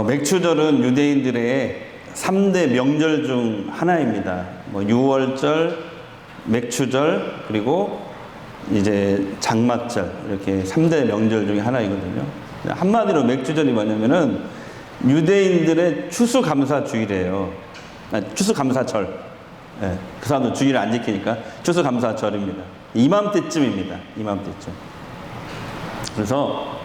맥추절은 유대인들의 3대 명절 중 하나입니다. 유월절, 맥추절, 그리고 이제 장막절, 이렇게 3대 명절 중에 하나이거든요. 한마디로 맥추절이 뭐냐면은 유대인들의 추수감사주일이에요. 추수감사절. 네, 그 사람들 주일을 안 지키니까 추수감사절입니다. 이맘때쯤입니다. 이맘때쯤. 그래서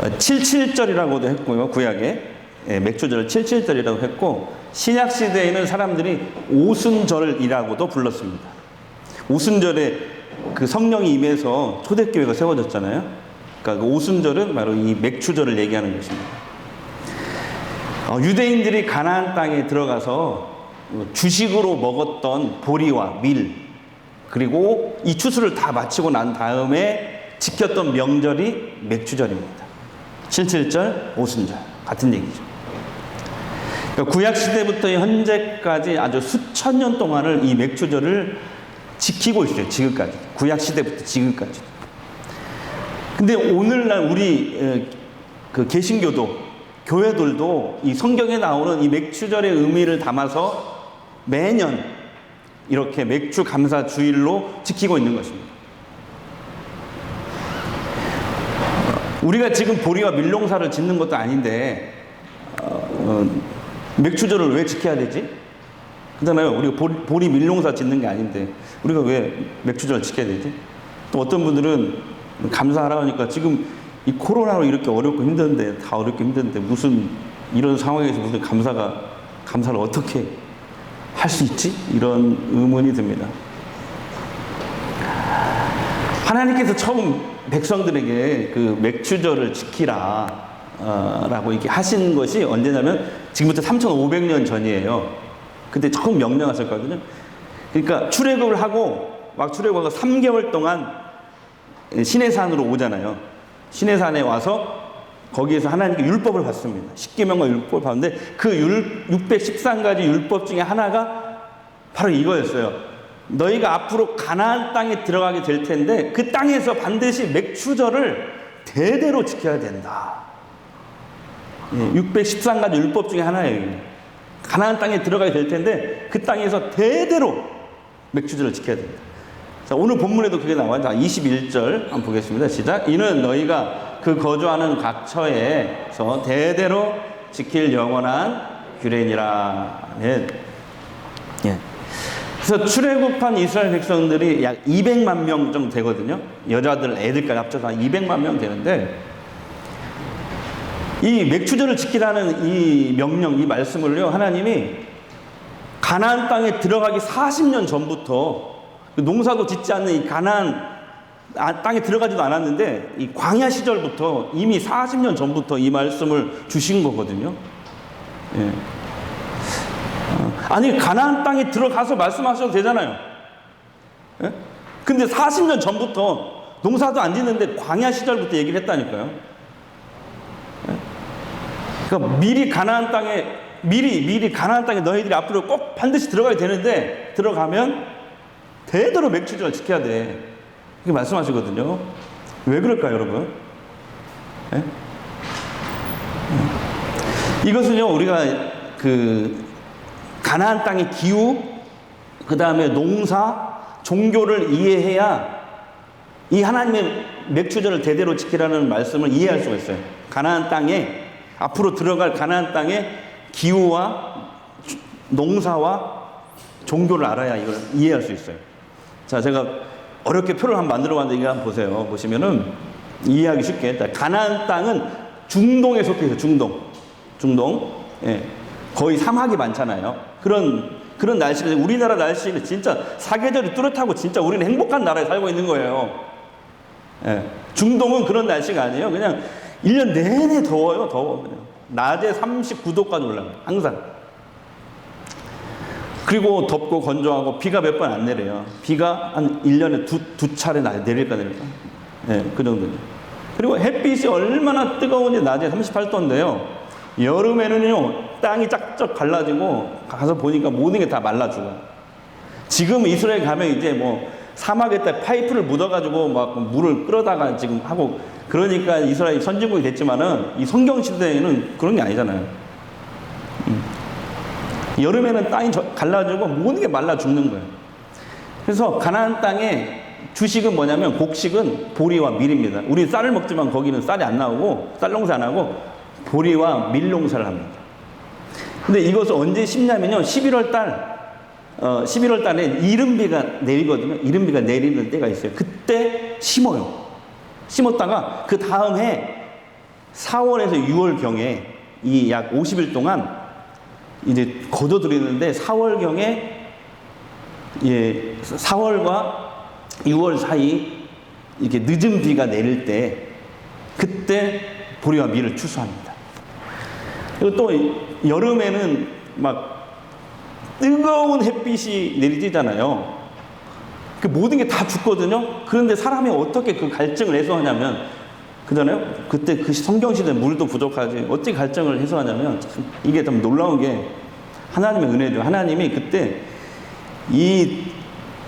77절이라고도 했고요. 구약에 맥추절을 77절이라고 했고, 신약 시대에는 사람들이 오순절이라고도 불렀습니다. 오순절에 그 성령이 임해서 초대교회가 세워졌잖아요. 그러니까 그 오순절은 바로 이 맥추절을 얘기하는 것입니다. 유대인들이 가나안 땅에 들어가서 주식으로 먹었던 보리와 밀, 그리고 이 추수를 다 마치고 난 다음에 지켰던 명절이 맥추절입니다. 77절, 오순절 같은 얘기죠. 그러니까 구약 시대부터 현재까지 아주 수천 년 동안을 이 맥추절을 지키고 있어요. 지금까지. 구약 시대부터 지금까지. 근데 오늘날 우리 그 개신교도, 교회들도 이 성경에 나오는 이 맥추절의 의미를 담아서 매년 이렇게 맥추 감사 주일로 지키고 있는 것입니다. 우리가 지금 보리와 밀농사를 짓는 것도 아닌데 맥추절을 왜 지켜야 되지? 그렇잖아요. 우리가 보리 밀농사 짓는 게 아닌데 우리가 왜 맥추절을 지켜야 되지? 또 어떤 분들은 감사하라고 하니까 지금 이 코로나로 이렇게 어렵고 힘든데, 다 어렵고 힘든데 무슨 이런 상황에서 무슨 감사를 어떻게 할 수 있지? 이런 의문이 듭니다. 하나님께서 처음 백성들에게 그 맥추절을 지키라 라고 이렇게 하신 것이 언제냐면 지금부터 3,500년 전이에요. 그때 처음 명령하셨거든요. 그러니까 출애굽을 하고 막 출애굽하고 3개월 동안 시내산으로 오잖아요. 시내산에 와서 거기에서 하나님께 율법을 받습니다. 십계명과 율법을 받는데 그 613가지 율법 중에 하나가 바로 이거였어요. 너희가 앞으로 가나안 땅에 들어가게 될 텐데 그 땅에서 반드시 맥추절을 대대로 지켜야 된다. 613가지 율법 중에 하나예요. 가나안 땅에 들어가게 될 텐데 그 땅에서 대대로 맥추절을 지켜야 된다. 자, 오늘 본문에도 그게 나와요. 21절 한번 보겠습니다. 시작. 이는 너희가 그 거주하는 각 처에서 대대로 지킬 영원한 규례니라. 네. 예. 그래서 출애굽한 이스라엘 백성들이 약 200만 명 정도 되거든요. 여자들, 애들까지 합쳐서 한 200만 명 되는데 이 맥추절을 지키라는 이 명령, 이 말씀을요, 하나님이 가나안 땅에 들어가기 40년 전부터 농사도 짓지 않는 이 가나안 땅에 들어가지도 않았는데 이 광야 시절부터 이미 40년 전부터 이 말씀을 주신 거거든요. 예. 아니 가나안 땅에 들어가서 말씀하셔도 되잖아요. 예? 근데 40년 전부터 농사도 안 짓는데 광야 시절부터 얘기를 했다니까요. 예? 그러니까 미리 가나안 땅에 너희들이 앞으로 꼭 반드시 들어가야 되는데 들어가면 대대로 맥추절을 지켜야 돼. 이렇게 말씀하시거든요. 왜 그럴까요, 여러분? 예? 이것은요, 우리가 그 가나안 땅의 기후, 그 다음에 농사, 종교를 이해해야 이 하나님의 맥추절을 대대로 지키라는 말씀을 이해할 수가 있어요. 가나안 땅에, 앞으로 들어갈 가나안 땅의 기후와 농사와 종교를 알아야 이걸 이해할 수 있어요. 자, 제가 어렵게 표를 한번 만들어 봤는데 이거 한번 보세요. 보시면은 이해하기 쉽게. 가나안 땅은 중동에 속해 있어요. 중동. 예. 거의 사막이 많잖아요. 그런 날씨가, 우리나라 날씨는 진짜 사계절이 뚜렷하고 진짜 우리는 행복한 나라에 살고 있는 거예요. 예. 중동은 그런 날씨가 아니에요. 그냥 1년 내내 더워요. 그냥. 낮에 39도까지 올라가요. 항상. 그리고 덥고 건조하고 비가 몇 번 안 내려요. 비가 한 1년에 두 차례 내릴까. 예, 그 정도죠. 그리고 햇빛이 얼마나 뜨거운지 낮에 38도인데요. 여름에는요, 땅이 쫙쫙 갈라지고 가서 보니까 모든 게 다 말라 죽어요. 지금 이스라엘 가면 이제 뭐 사막에다 파이프를 묻어가지고 막 물을 끌어다가 지금 하고 그러니까 이스라엘이 선진국이 됐지만은 이 성경 시대에는 그런 게 아니잖아요. 여름에는 땅이 갈라지고 모든 게 말라 죽는 거예요. 그래서 가나안 땅의 주식은 뭐냐면 곡식은 보리와 밀입니다. 우리 쌀을 먹지만 거기는 쌀이 안 나오고 쌀 농사 안 하고 보리와 밀 농사를 합니다. 근데 이것을 언제 심냐면요, 11월 달에 이른비가 내리거든요. 이른비가 내리는 때가 있어요. 그때 심어요. 심었다가 그 다음 해 4월에서 6월경에 이 약 50일 동안 이제 거둬들이는데 4월경에 4월과 6월 사이 이렇게 늦은 비가 내릴 때 그때 보리와 밀을 추수합니다. 그리고 또 여름에는 막 뜨거운 햇빛이 내리잖아요. 그 모든 게 다 죽거든요. 그런데 사람이 어떻게 그 갈증을 해소하냐면, 그잖아요. 그때 그 성경시대 물도 부족하지. 어떻게 갈증을 해소하냐면, 참 이게 좀 놀라운 게 하나님의 은혜죠. 하나님이 그때 이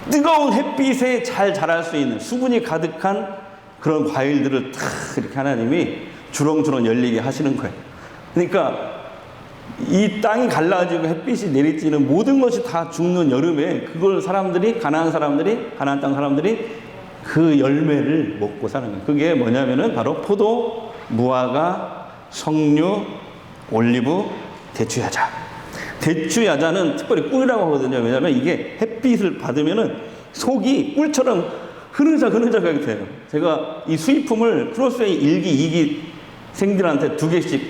뜨거운 햇빛에 잘 자랄 수 있는 수분이 가득한 그런 과일들을 탁 이렇게 하나님이 주렁주렁 열리게 하시는 거예요. 그러니까 이 땅이 갈라지고 햇빛이 내리쬐는 모든 것이 다 죽는 여름에 그걸 가나안 땅 사람들이 그 열매를 먹고 사는 거예요. 그게 뭐냐면은 바로 포도, 무화과, 석류, 올리브, 대추야자. 대추야자는 특별히 꿀이라고 하거든요. 왜냐하면 이게 햇빛을 받으면은 속이 꿀처럼 흐느적흐느적하게 돼요. 제가 이 수입품을 크로스웨이 1기, 2기 생들한테 2개씩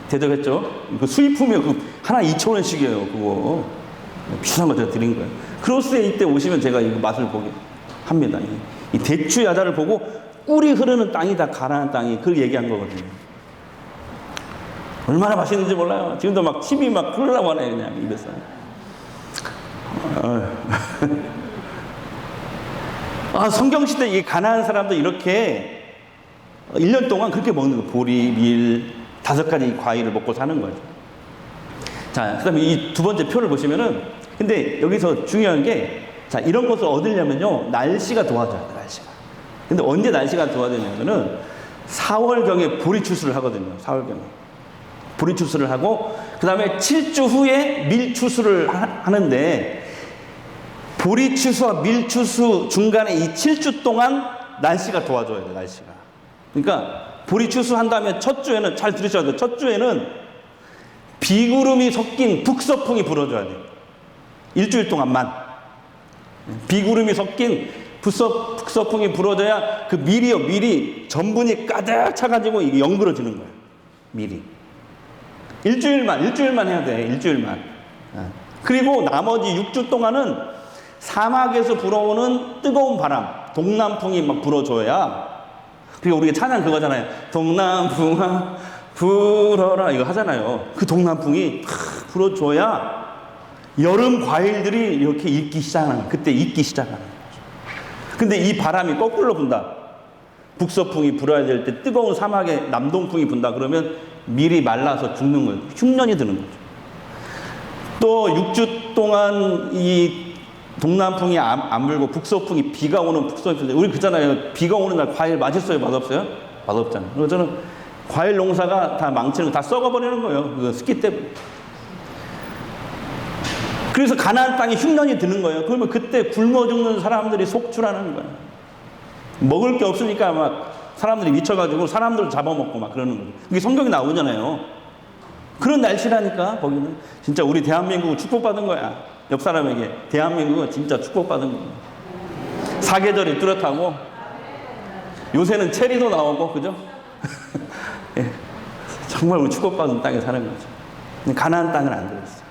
대접했죠. 그 수입품이 하나 2,000원씩이에요. 그거 비싼 거 제가 드린 거예요. 크로스웨이 때 오시면 제가 이거 맛을 보게 합니다. 이 대추 야자를 보고 꿀이 흐르는 땅이다, 가나안 땅이. 그렇게 얘기한 거거든요. 얼마나 맛있는지 몰라요. 지금도 막 침이 막 흐르려고 하네, 그냥 입에서. 성경시대 이 가나안 사람도 이렇게 1년 동안 그렇게 먹는 거예요. 보리, 밀, 5가지 과일을 먹고 사는 거죠. 자, 그 다음에 이 두 번째 표를 보시면은, 근데 여기서 중요한 게, 자, 이런 것을 얻으려면요, 날씨가 도와줘야 돼, 날씨가. 근데 언제 날씨가 도와주냐면은, 4월경에 보리 추수를 하거든요, 4월경에. 보리 추수를 하고, 그 다음에 7주 후에 밀 추수를 하는데, 보리 추수와 밀 추수 중간에 이 7주 동안 날씨가 도와줘야 돼, 날씨가. 그러니까, 보리 추수한 다음에 첫 주에는, 잘 들으셔야 돼요. 첫 주에는 비구름이 섞인 북서풍이 불어줘야 돼요. 일주일 동안만. 비구름이 섞인 북서풍이 불어줘야 그 밀이 전분이 가득 차가지고 이게 영그러지는 거예요. 밀이. 일주일만 해야 돼. 일주일만. 그리고 나머지 6주 동안은 사막에서 불어오는 뜨거운 바람, 동남풍이 막 불어줘야, 그리고 우리가 찬양 그거잖아요. 동남풍아 불어라, 이거 하잖아요. 그 동남풍이 불어줘야 여름 과일들이 이렇게 익기 시작하는 거예요. 그때 익기 시작하는 거죠. 근데 이 바람이 거꾸로 분다. 북서풍이 불어야 될 때 뜨거운 사막에 남동풍이 분다 그러면 밀이 말라서 죽는 거예요. 흉년이 드는 거죠. 또 6주 동안 이 동남풍이 안 불고 북서풍이, 비가 오는 북서풍이, 우리 그잖아요. 비가 오는 날 과일 맛있어요, 맛없어요? 맛없잖아요. 그래서 저는 과일 농사가 다 망치는 거, 다 썩어버리는 거예요. 그 습기 때문에. 그래서 가나안 땅에 흉년이 드는 거예요. 그러면 그때 굶어 죽는 사람들이 속출하는 거예요. 먹을 게 없으니까 막 사람들이 미쳐가지고 사람들을 잡아먹고 막 그러는 거죠. 그게 성경에 나오잖아요. 그런 날씨라니까, 거기는. 진짜 우리 대한민국은 축복받은 거야. 옆 사람에게 대한민국은 진짜 축복받은 거예요. 사계절이 뚜렷하고 요새는 체리도 나오고, 그죠? 예, 정말 우리 축복받은 땅에 사는 거죠. 가나안 땅은 안 그랬어요.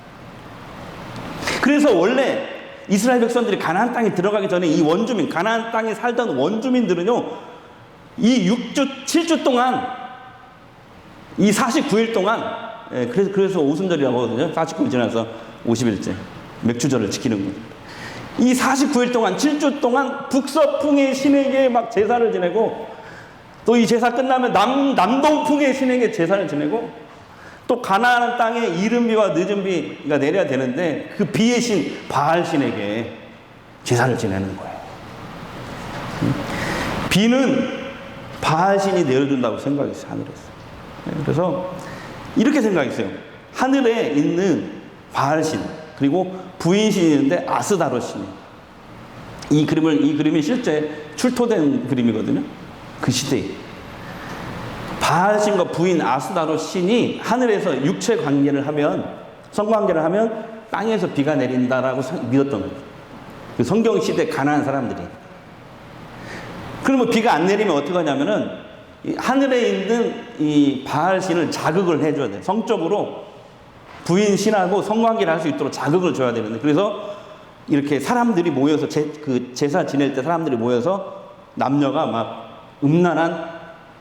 그래서 원래 이스라엘 백성들이 가나안 땅에 들어가기 전에 이 원주민, 가나안 땅에 살던 원주민들은요, 이 6주, 7주 동안, 이 49일 동안, 예, 그래서 오순절이라고 하거든요. 49일 지나서 50일째. 맥주절을 지키는 거예요. 이 49일 동안, 7주 동안 북서풍의 신에게 막 제사를 지내고, 또 이 제사 끝나면 남동풍의 신에게 제사를 지내고, 또 가나안 땅에 이른 비와 늦은 비가 내려야 되는데 그 비의 신 바알신에게 제사를 지내는 거예요. 비는 바알신이 내려준다고 생각했어요. 하늘에서. 그래서 이렇게 생각했어요. 하늘에 있는 바알신 그리고 부인신이 있는데 아스다롯신이 이 그림이 실제 출토된 그림이거든요. 그 시대에 바알신과 부인 아스다롯신이 하늘에서 육체 관계를 하면 성관계를 하면 땅에서 비가 내린다라고 믿었던 거예요. 그 성경 시대 가나안 사람들이. 그러면 비가 안 내리면 어떻게 하냐면은 하늘에 있는 이 바알신을 자극을 해줘야 돼. 성적으로 부인 신하고 성관계를 할 수 있도록 자극을 줘야 되는데, 그래서 이렇게 사람들이 모여서 제사 지낼 때 사람들이 모여서 남녀가 막 음란한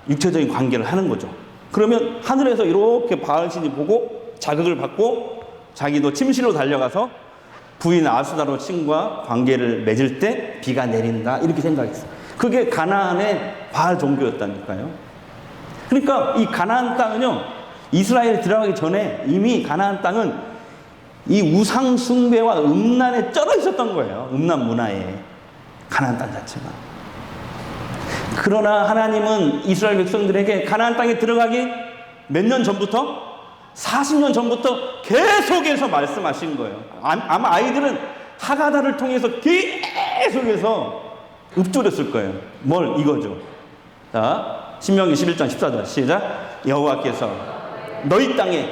육체적인 관계를 하는 거죠. 그러면 하늘에서 이렇게 바알신이 보고 자극을 받고 자기도 침실로 달려가서 부인 아스다롯 신과 관계를 맺을 때 비가 내린다 이렇게 생각했어요. 그게 가나안의 바알 종교였다니까요. 그러니까 이 가나안 땅은요, 이스라엘이 들어가기 전에 이미 가나안 땅은 이 우상 숭배와 음란에 쩔어 있었던 거예요. 음란 문화에. 가나안 땅 자체가. 그러나 하나님은 이스라엘 백성들에게 가나안 땅에 들어가기 몇 년 전부터? 40년 전부터 계속해서 말씀하신 거예요. 아마 아이들은 하가다를 통해서 계속해서 읊조렸을 거예요. 뭘? 이거죠. 자, 신명기 11장 14절 시작. 여호와께서 너희 땅에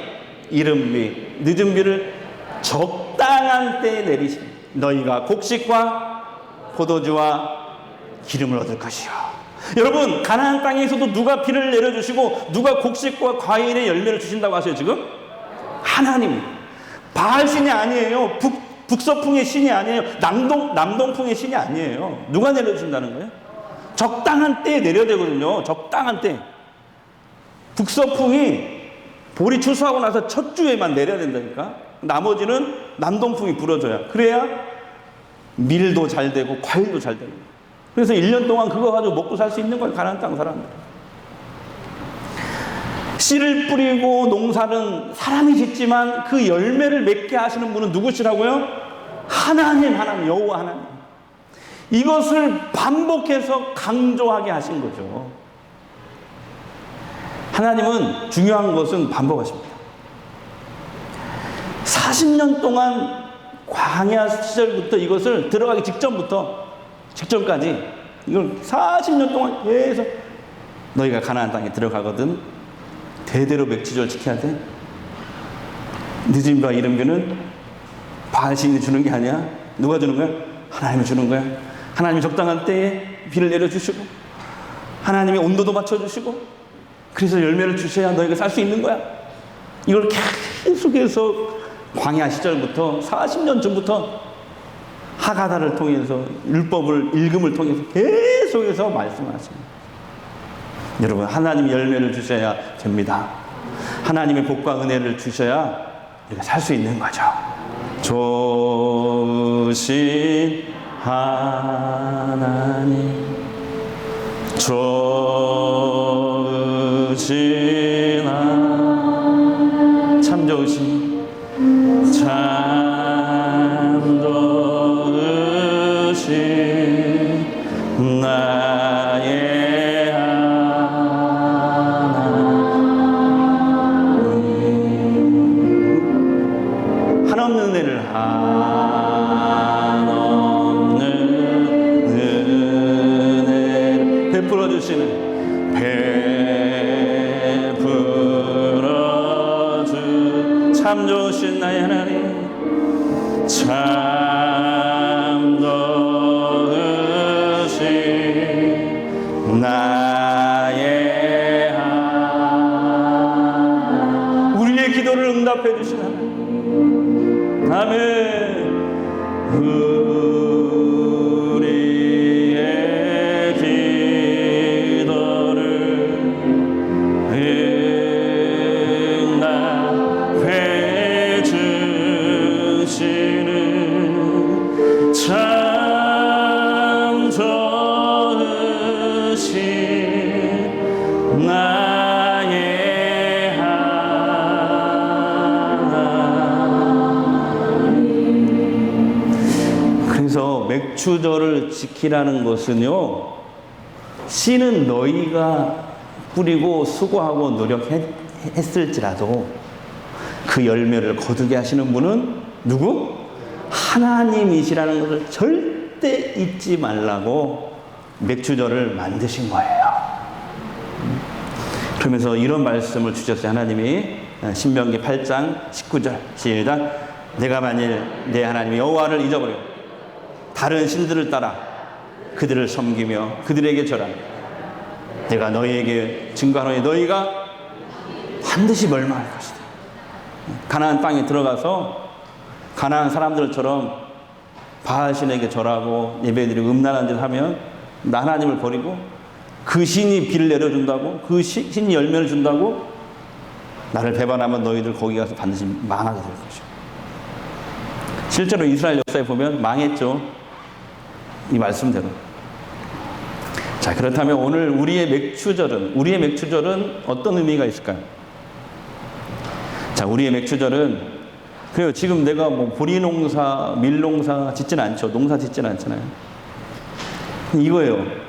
이른 비, 늦은 비를 적당한 때에 내리시니 너희가 곡식과 포도주와 기름을 얻을 것이요. 여러분, 가나안 땅에서도 누가 비를 내려주시고 누가 곡식과 과일의 열매를 주신다고 하세요 지금? 하나님. 바알신이 아니에요. 북서풍의 신이 아니에요. 남동풍의 신이 아니에요. 누가 내려주신다는 거예요? 적당한 때에 내려야 되거든요. 적당한 때. 북서풍이 볼이 출소하고 나서 첫 주에만 내려야 된다니까. 나머지는 남동풍이 불어줘야. 그래야 밀도 잘 되고 과일도 잘 되고. 그래서 1년 동안 그거 가지고 먹고 살 수 있는 거예요. 가나안 땅 사람들. 씨를 뿌리고 농사는 사람이 짓지만 그 열매를 맺게 하시는 분은 누구시라고요? 하나님, 여호와 하나님. 이것을 반복해서 강조하게 하신 거죠. 하나님은 중요한 것은 반복하십니다. 40년 동안 광야 시절부터 이것을 들어가기 직전까지 이걸 40년 동안 계속 너희가 가나안 땅에 들어가거든 대대로 맥주절 지켜야 돼. 늦은 비와 이른 비는 바알신이 주는 게 아니야. 누가 주는 거야? 하나님이 주는 거야. 하나님이 적당한 때에 비를 내려주시고 하나님이 온도도 맞춰주시고 그래서 열매를 주셔야 너희가 살 수 있는 거야. 이걸 계속해서 광야 시절부터 40년 전부터 하가다를 통해서 율법을 읽음을 통해서 계속해서 말씀하십니다. 여러분, 하나님이 열매를 주셔야 됩니다. 하나님의 복과 은혜를 주셔야 우리가 살 수 있는 거죠. 좋으신 하나님, 좋으신 하나님, 참 좋으신, 참 좋으신 나의 하나님, 한없는 은혜를 한없는 은혜를 베풀어 주시는 참 좋으신 나의 하나님, 참 좋으신 나의 하나님, 우리의 기도를 응답해 주신 하나님. 아멘. 우리의 기도를 응답해 주시는 참 좋으신 나의 하나님. 맥추절을 지키라는 것은요, 씨는 너희가 뿌리고 수고하고 노력했을지라도 그 열매를 거두게 하시는 분은 누구? 하나님이시라는 것을 절대 잊지 말라고 맥추절을 만드신 거예요. 그러면서 이런 말씀을 주셨어요. 하나님이 신명기 8장 19절 시작. 내가 만일 내 하나님 여호와를 잊어버려 다른 신들을 따라 그들을 섬기며 그들에게 절하며 내가 너희에게 증거하노니 너희가 반드시 멸망할 것이다. 가나안 땅에 들어가서 가나안 사람들처럼 바알신에게 절하고 예배드리고 음란한 짓 하면 나 하나님을 버리고 그 신이 비를 내려준다고, 그 신이 열매를 준다고, 나를 배반하면 너희들 거기 가서 반드시 망하게 될 것이야. 실제로 이스라엘 역사에 보면 망했죠. 이 말씀대로. 자, 그렇다면 오늘 우리의 맥추절은 어떤 의미가 있을까요? 자, 우리의 맥추절은, 그래요. 지금 내가 뭐 보리농사, 밀농사 짓진 않죠. 농사 짓진 않잖아요. 이거예요.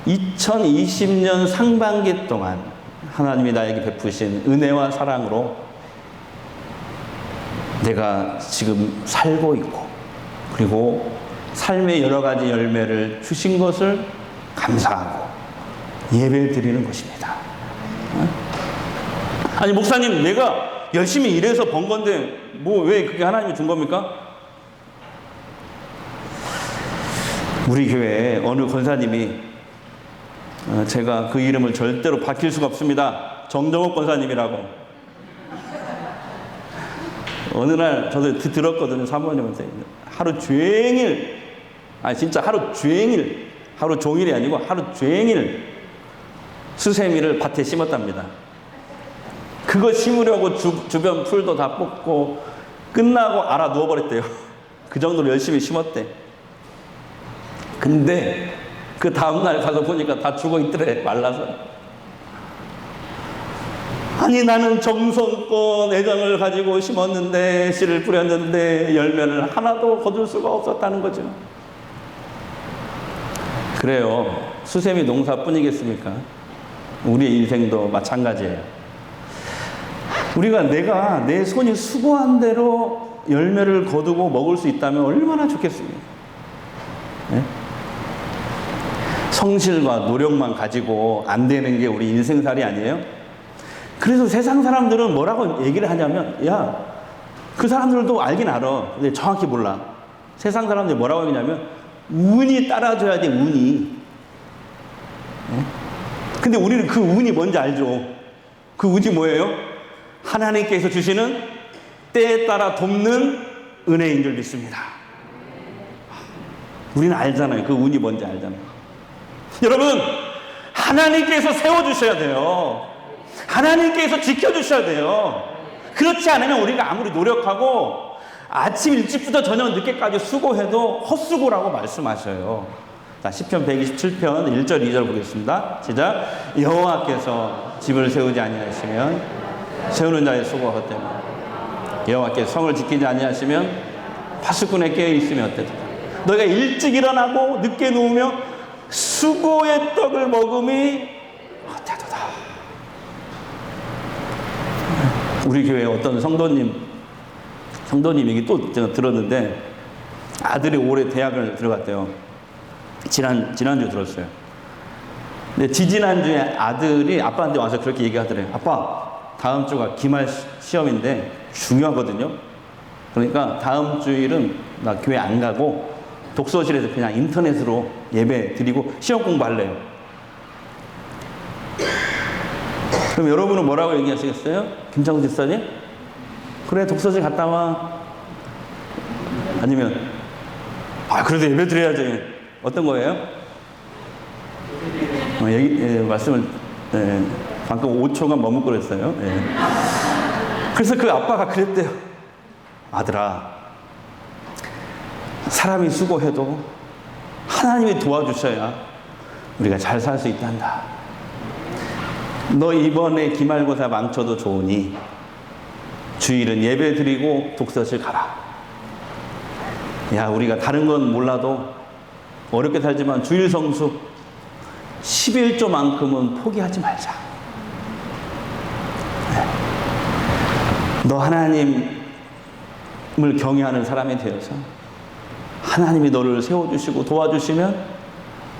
2020년 상반기 동안 하나님이 나에게 베푸신 은혜와 사랑으로 내가 지금 살고 있고, 그리고 삶의 여러 가지 열매를 주신 것을 감사하고 예배 드리는 것입니다. 아니, 목사님, 내가 열심히 일해서 번 건데 뭐 왜 그게 하나님이 준 겁니까? 우리 교회에 어느 권사님이, 제가 그 이름을 절대로 바뀔 수가 없습니다. 정정옥 권사님이라고. 어느 날 저도 들었거든요. 사모님한테. 하루 종일, 진짜 하루 종일이 아니고 하루 종일 수세미를 밭에 심었답니다. 그거 심으려고 주변 풀도 다 뽑고 끝나고 알아 누워버렸대요. 그 정도로 열심히 심었대. 근데 그 다음날 가서 보니까 다 죽어 있더래, 말라서. 아니, 나는 정성껏 애정을 가지고 심었는데, 씨를 뿌렸는데 열매를 하나도 거둘 수가 없었다는 거죠. 그래요. 수세미 농사뿐이겠습니까? 우리의 인생도 마찬가지예요. 내가 내 손이 수고한 대로 열매를 거두고 먹을 수 있다면 얼마나 좋겠습니까? 네? 성실과 노력만 가지고 안 되는 게 우리 인생살이 아니에요? 그래서 세상 사람들은 뭐라고 얘기를 하냐면, 야, 그 사람들도 알긴 알아. 근데 정확히 몰라. 세상 사람들이 뭐라고 하냐면, 운이 따라줘야 돼, 운이. 네? 근데 우리는 그 운이 뭔지 알죠? 그 운이 뭐예요? 하나님께서 주시는 때에 따라 돕는 은혜인 줄 믿습니다. 우리는 알잖아요. 그 운이 뭔지 알잖아요. 여러분, 하나님께서 세워주셔야 돼요. 하나님께서 지켜주셔야 돼요. 그렇지 않으면 우리가 아무리 노력하고 아침 일찍부터 저녁 늦게까지 수고해도 헛수고라고 말씀하셔요. 자, 시편 127편 1절 2절 보겠습니다. 시작. 여호와께서 집을 세우지 아니하시면 세우는 자의 수고가 헛되며 여호와께서 성을 지키지 아니하시면 파수꾼에 깨어 있으면 어때도 너희가 일찍 일어나고 늦게 누우며 수고의 떡을 먹음이 헛되도다. 우리 교회 어떤 성도님 얘기 또 제가 들었는데, 아들이 올해 대학을 들어갔대요. 지난주 들었어요. 근데 지지난주에 아들이 아빠한테 와서 그렇게 얘기하더래요. 아빠, 다음 주가 기말 시험인데 중요하거든요. 그러니까 다음 주일은 나 교회 안 가고 독서실에서 그냥 인터넷으로 예배 드리고 시험 공부할래요. 그럼 여러분은 뭐라고 얘기하시겠어요? 김창훈 집사님? 그래, 독서실 갔다 와. 아니면, 그래도 예배 드려야지. 어떤 거예요? 말씀을, 방금 5초간 머뭇고 그랬어요. 그래서 그 아빠가 그랬대요. 아들아, 사람이 수고해도 하나님이 도와주셔야 우리가 잘 살 수 있단다. 너 이번에 기말고사 망쳐도 좋으니 주일은 예배 드리고 독서실 가라. 야, 우리가 다른 건 몰라도 어렵게 살지만 주일 성수 11조만큼은 포기하지 말자. 너 하나님을 경외하는 사람이 되어서 하나님이 너를 세워주시고 도와주시면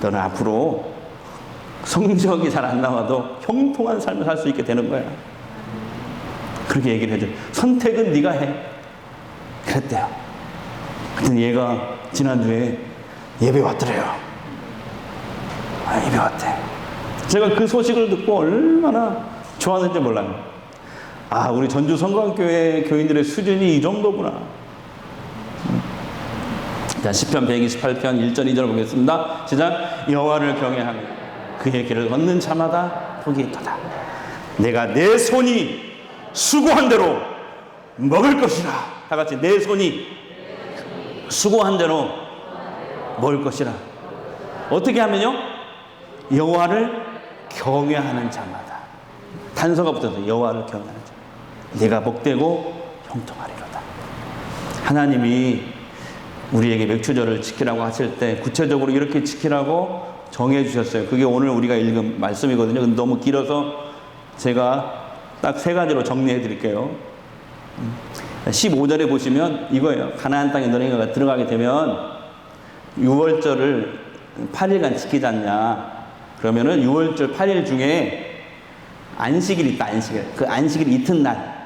너는 앞으로 성적이 잘 안 나와도 형통한 삶을 살 수 있게 되는 거야. 그렇게 얘기를 해줘. 선택은 네가 해. 그랬대요. 그랬더니 얘가 지난주에 예배 왔더래요. 예배 왔대. 제가 그 소식을 듣고 얼마나 좋았는지 몰라요. 우리 전주 성광교회 교인들의 수준이 이 정도구나. 자, 시편 128편 1절 2절 보겠습니다. 시작. 여호와를 경외하며 그의 길을 걷는 자마다 복이 있도다. 내가 내 손이 수고한 대로 먹을 것이라. 다 같이 내 손이 수고한 대로 먹을 것이라. 어떻게 하면요? 여호와를 경외하는 자마다. 단서가 붙어서 여호와를 경외하는 자. 내가 복되고 형통하리로다. 하나님이 우리에게 맥추절을 지키라고 하실 때 구체적으로 이렇게 지키라고 정해 주셨어요. 그게 오늘 우리가 읽은 말씀이거든요. 근데 너무 길어서 제가 딱 3가지로 정리해 드릴게요. 15절에 보시면 이거예요. 가나안 땅에 너희가 들어가게 되면 6월절을 8일간 지키지 않냐. 그러면은 6월절 8일 중에 안식일 있다. 안식일. 그 안식일 이튿날.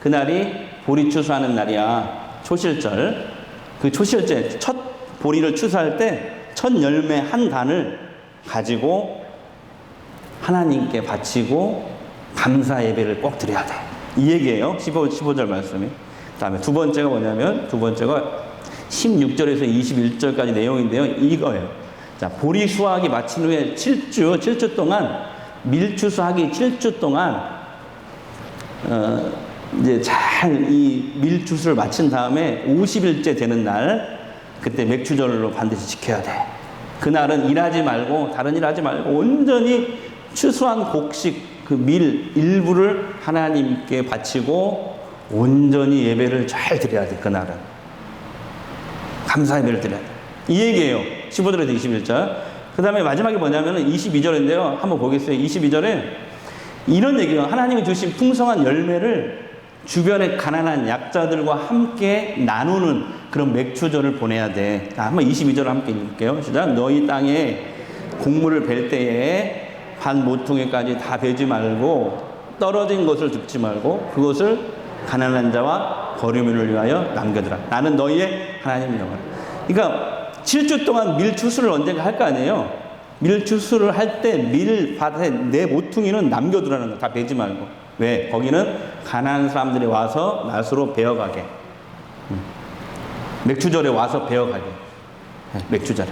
그날이 보리 추수하는 날이야. 초실절. 그 초실제 첫 보리를 추수할 때 첫 열매 한 단을 가지고 하나님께 바치고 감사 예배를 꼭 드려야 돼. 이 얘기예요. 15절 말씀이. 그다음에 두 번째가 뭐냐면 두 번째가 16절에서 21절까지 내용인데요. 이거예요. 자, 보리 수확이 마친 후에 7주 동안 밀추수하기 7주 동안 이제 잘 이 밀추수를 마친 다음에 50일째 되는 날 그때 맥추절로 반드시 지켜야 돼. 그날은 일하지 말고 다른 일 하지 말고 온전히 추수한 곡식 그 밀 일부를 하나님께 바치고 온전히 예배를 잘 드려야 돼. 그날은 감사 예배를 드려야 돼. 이 얘기예요. 15절에서 21절. 그 다음에 마지막에 뭐냐면 22절인데요. 한번 보겠어요. 22절에 이런 얘기예요. 하나님이 주신 풍성한 열매를 주변의 가난한 약자들과 함께 나누는 그런 맥추절을 보내야 돼. 한번 22절을 함께 읽을게요. 시작. 너희 땅에 곡물을 벨 때에 반 모퉁이까지 다 베지 말고 떨어진 것을 줍지 말고 그것을 가난한 자와 거류민을 위하여 남겨두라. 나는 너희의 하나님 여호와라. 그러니까 7주 동안 밀추수를 언젠가 할 거 아니에요. 밀추수를 할 때 밀밭에 내 모퉁이는 남겨두라는 거. 다 베지 말고. 왜? 거기는 가난한 사람들이 와서 낫으로 베어가게. 맥추절에 와서 베어가게. 맥추절에.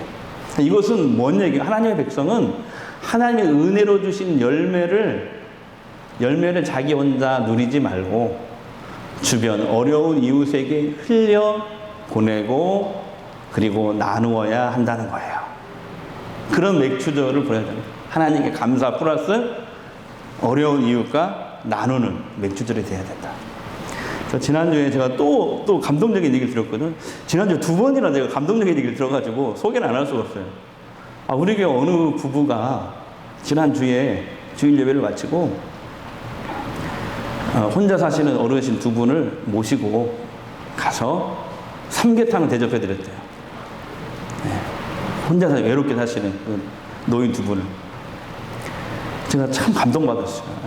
이것은 뭔 얘기예요? 하나님의 백성은 하나님의 은혜로 주신 열매를 자기 혼자 누리지 말고 주변 어려운 이웃에게 흘려 보내고 그리고 나누어야 한다는 거예요. 그런 맥추절을 보내야 됩니다. 하나님께 감사 플러스 어려운 이웃과 나누는 맥추절이 돼야 된다. 지난주에 제가 또 감동적인 얘기를 들었거든요. 지난주에 2번이나 제가 감동적인 얘기를 들어가지고 소개를 안 할 수가 없어요. 우리 교회 어느 부부가 지난주에 주일 예배를 마치고 혼자 사시는 어르신 2분을 모시고 가서 삼계탕을 대접해 드렸대요. 혼자 외롭게 사시는 노인 2분을. 제가 참 감동받았어요.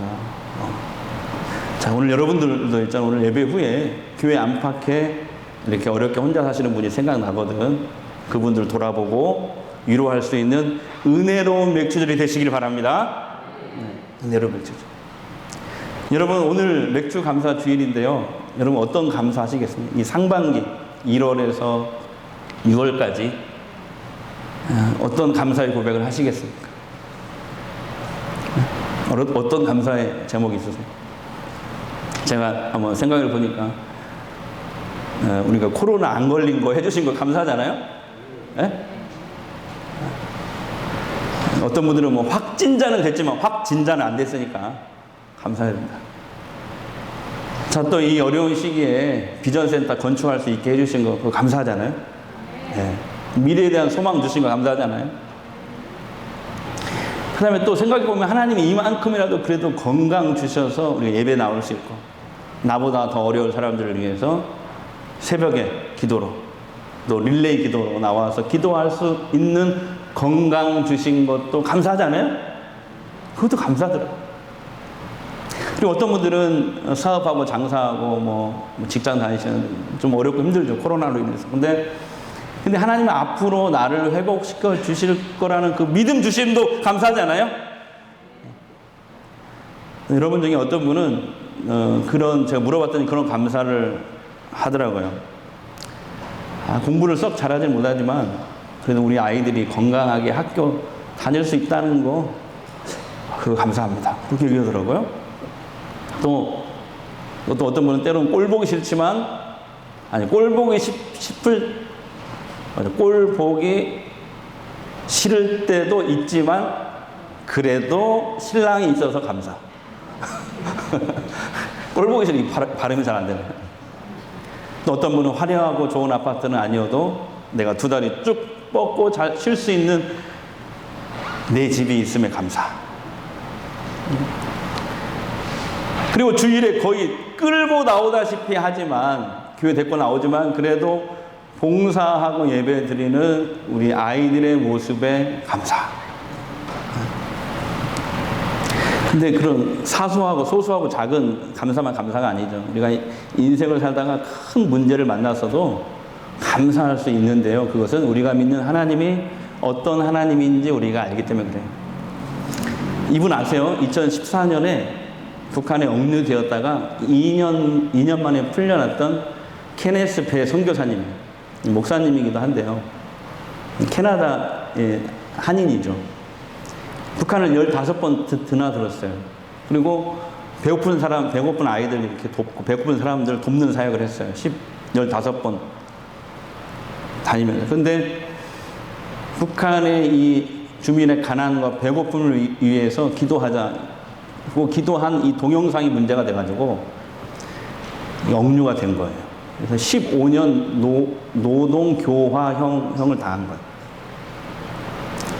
자, 오늘 여러분들도 있잖아요. 오늘 예배 후에 교회 안팎에 이렇게 어렵게 혼자 사시는 분이 생각나거든. 그분들 돌아보고 위로할 수 있는 은혜로운 맥추절이 되시길 바랍니다. 은혜로운 맥추절. 여러분, 오늘 맥주 감사 주일인데요. 여러분 어떤 감사하시겠습니까? 이 상반기 1월에서 6월까지 어떤 감사의 고백을 하시겠습니까? 어떤 감사의 제목이 있으세요? 제가 한번 생각을 보니까 우리가 코로나 안 걸린 거 해주신 거 감사하잖아요. 네? 어떤 분들은 뭐 확진자는 됐지만 확진자는 안 됐으니까 감사해야 된다. 자, 또 이 어려운 시기에 비전센터 건축할 수 있게 해주신 거 그거 감사하잖아요. 예. 미래에 대한 소망 주신 거 감사하잖아요. 그 다음에 또 생각해보면 하나님이 이만큼이라도 그래도 건강 주셔서 우리가 예배 나올 수 있고, 나보다 더 어려운 사람들을 위해서 새벽에 기도로, 또 릴레이 기도로 나와서 기도할 수 있는 건강 주신 것도 감사하잖아요. 그것도 감사하더라고요. 그리고 어떤 분들은 사업하고 장사하고 뭐 직장 다니시는 좀 어렵고 힘들죠. 코로나로 인해서. 근데 하나님은 앞으로 나를 회복시켜 주실 거라는 그 믿음 주심도 감사하잖아요. 여러분 중에 어떤 분은 그런, 제가 물어봤더니 그런 감사를 하더라고요. 공부를 썩 잘하지 못하지만 그래도 우리 아이들이 건강하게 학교 다닐 수 있다는 거, 그거 감사합니다. 그렇게 얘기하더라고요. 또 어떤 분은 때로는 꼴 보기 싫지만, 꼴 보기 꼴 보기 싫을 때도 있지만 그래도 신랑이 있어서 감사. 꼴 보기 싫으니 발음이 잘 안 되네요. 또 어떤 분은 화려하고 좋은 아파트는 아니어도 내가 두 다리 쭉 뻗고 잘 쉴 수 있는 내 집이 있음에 감사. 그리고 주일에 거의 끌고 나오다시피 하지만, 교회 데리고 나오지만 그래도 봉사하고 예배 드리는 우리 아이들의 모습에 감사. 근데 그런 사소하고 소소하고 작은 감사만 감사가 아니죠. 우리가 인생을 살다가 큰 문제를 만났어도 감사할 수 있는데요. 그것은 우리가 믿는 하나님이 어떤 하나님인지 우리가 알기 때문에 그래요. 이분 아세요? 2014년에 북한에 억류되었다가 2년 만에 풀려났던 케네스 배 선교사님, 목사님이기도 한데요. 캐나다의 한인이죠. 북한을 15번 드나들었어요. 그리고 배고픈 아이들 이렇게 돕고, 배고픈 사람들 돕는 사역을 했어요. 15번 다니면서. 근데 북한의 이 주민의 가난과 배고픔을 위해서 기도하자, 그 기도한 이 동영상이 문제가 돼가지고 억류가 된 거예요. 그래서 15년 노동교화형을 당한 거예요.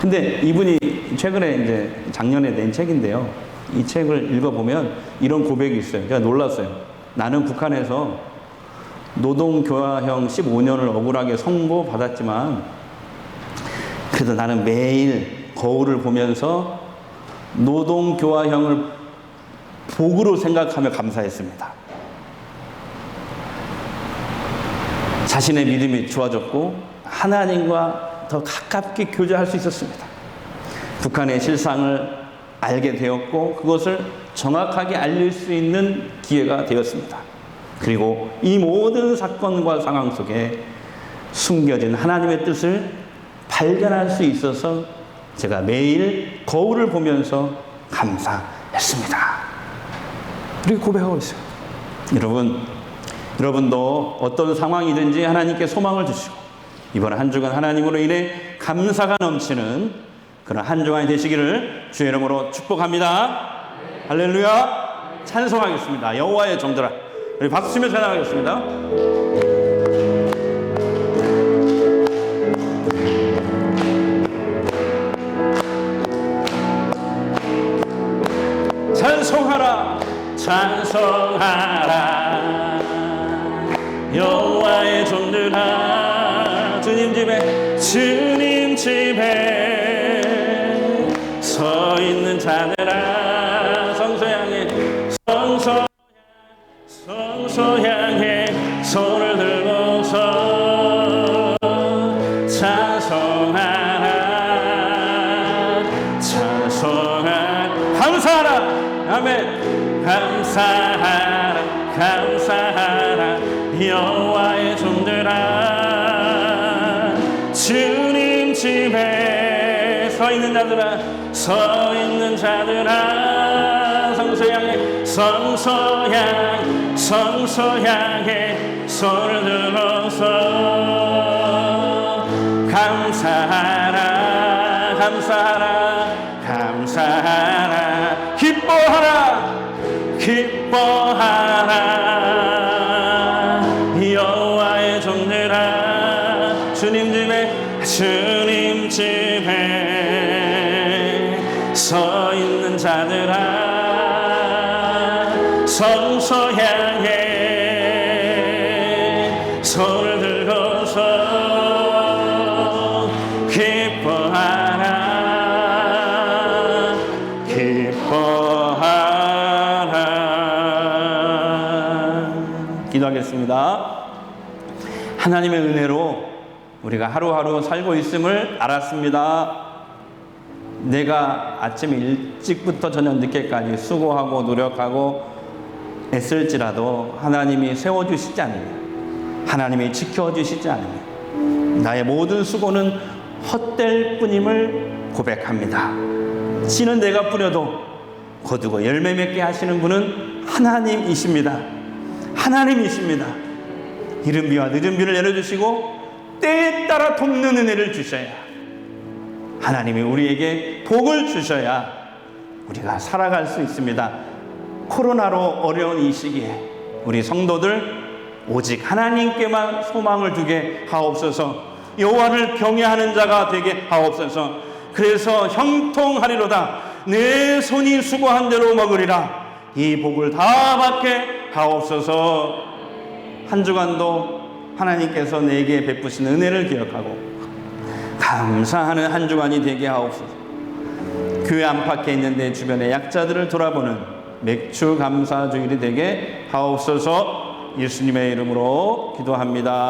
근데 이분이 최근에 이제 작년에 낸 책인데요. 이 책을 읽어보면 이런 고백이 있어요. 제가 놀랐어요. 나는 북한에서 노동교화형 15년을 억울하게 선고받았지만 그래도 나는 매일 거울을 보면서 노동교화형을 복으로 생각하며 감사했습니다. 자신의 믿음이 좋아졌고 하나님과 더 가깝게 교제할 수 있었습니다. 북한의 실상을 알게 되었고 그것을 정확하게 알릴 수 있는 기회가 되었습니다. 그리고 이 모든 사건과 상황 속에 숨겨진 하나님의 뜻을 발견할 수 있어서 제가 매일 거울을 보면서 감사했습니다. 이렇게 고백하고 있어요. 여러분도 어떤 상황이든지 하나님께 소망을 주시고 이번 한 주간 하나님으로 인해 감사가 넘치는 그런 한 주간이 되시기를 주의 이름으로 축복합니다. 할렐루야. 찬송하겠습니다. 여호와의 종들아. 우리 박수 치며 찬양하겠습니다. 찬송하라, 찬송하라, 여호와의 종들아. 주님 집에 서 있는 자들아, 성소 향해 손을 들고서 찬송하라, 감사하라. 아멘. 감사하라 여호와의 종들아. 주님 집에 서 있는 자들아, 성소 향해 손을 들어서 감사하라, 기뻐하라 여호와의 종들아. 주님 자들아 성서 향해 손을 들고서 기뻐하라 기뻐하라. 기도하겠습니다. 하나님의 은혜로 우리가 하루하루 살고 있음을 알았습니다. 내가 아침 일찍부터 저녁 늦게까지 수고하고 노력하고 애쓸지라도 하나님이 세워주시지 않으면, 하나님이 지켜주시지 않으면 나의 모든 수고는 헛될 뿐임을 고백합니다. 씨는 내가 뿌려도 거두고 열매 맺게 하시는 분은 하나님이십니다. 하나님이십니다. 이른 비와 늦은 비를 내려주시고 때에 따라 돕는 은혜를 주셔야, 하나님이 우리에게 복을 주셔야 우리가 살아갈 수 있습니다. 코로나로 어려운 이 시기에 우리 성도들 오직 하나님께만 소망을 두게 하옵소서. 여호와를 경외하는 자가 되게 하옵소서. 그래서 형통하리로다. 내 손이 수고한 대로 먹으리라. 이 복을 다 받게 하옵소서. 한 주간도 하나님께서 내게 베푸신 은혜를 기억하고 감사하는 한 주간이 되게 하옵소서. 교회 안팎에 있는 내 주변의 약자들을 돌아보는 맥주 감사 주일이 되게 하옵소서. 예수님의 이름으로 기도합니다.